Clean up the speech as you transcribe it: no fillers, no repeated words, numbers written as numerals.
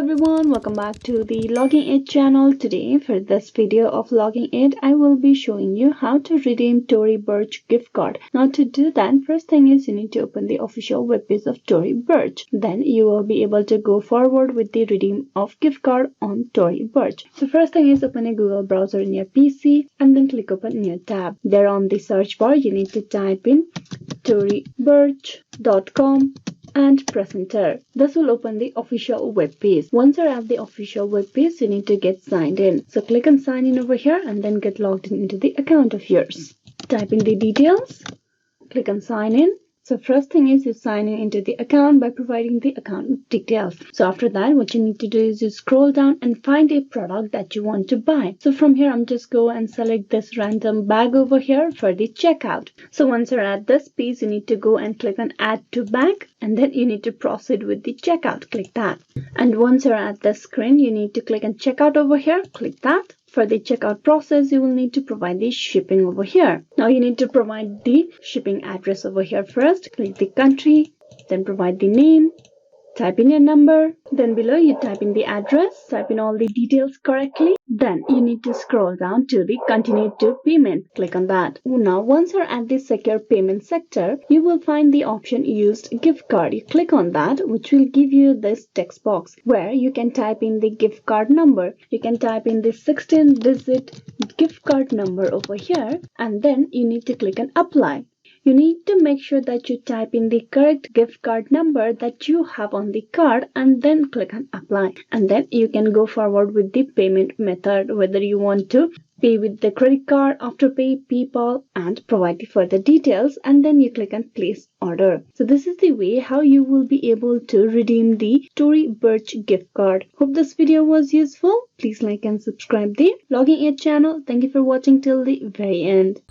everyone, welcome back to the Logging It channel. Today for this video of Logging It, I will be showing you how to redeem Tory Burch Gift Card. Now to do that, first thing is you need to open the official webpage of Tory Burch. Then you will be able to go forward with the redeem of gift card on Tory Burch. So first thing is open a Google browser in your PC and then click open new tab. There on the search bar you need to type in toryburch.com and press enter. This will open the official web page. Once you're at the official web page, you need to get signed in. So click on sign in over here and then get logged in into the account of yours. Type in the details, click on sign in. So first thing is you sign in into the account by providing the account details. So after that, what you need to do is you scroll down and find a product that you want to buy. So from here, I'm just go and select this random bag over here for the checkout. So once you're at this page, you need to go and click on add to bag and then you need to proceed with the checkout. Click that. And once you're at the screen, you need to click on checkout over here. Click that. For the checkout process, you will need to provide the shipping over here. Now you need to provide the shipping address over here first. Click the country, then provide the name, type in your number, then below you type in the address, type in all the details correctly. Then you need to scroll down to the continue to payment. Click on that. Now once you're at the secure payment sector, you will find the option used gift card. You click on that, which will give you this text box where you can type in the gift card number. You can type in the 16-digit gift card number over here and then you need to click on apply. You need to make sure that you type in the correct gift card number that you have on the card and then click on apply. And then you can go forward with the payment method, whether you want to pay with the credit card, Afterpay, PayPal, and provide the further details. And then you click on place order. So this is the way how you will be able to redeem the Tory Burch gift card. Hope this video was useful. Please like and subscribe the Logging It channel. Thank you for watching till the very end.